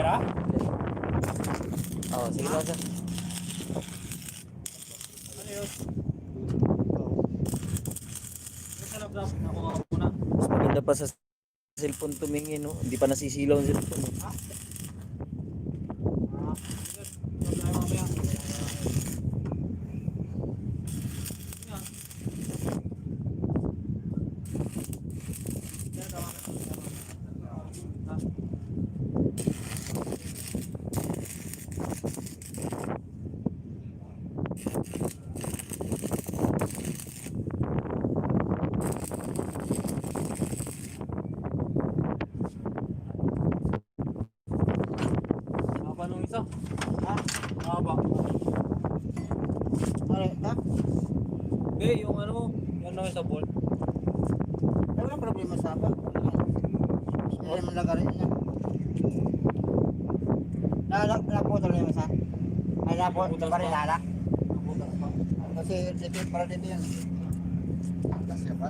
camera? Oo, sige lang sir. Ano yun? Nakuha ko muna. Mas maganda pa sa cellphone tumingin, no? Hindi pa nasisilaw ang cellphone. No? Haba nung isa. Ha? Haba. Ano, ha? Be, yung ano, yan lang sa bolt. Walang problema sa apa. Hindi mo lagarin niya. Naputol na yung isa. Ay, naputol pa rin lala. Kasi para dito yan. Kasi ba?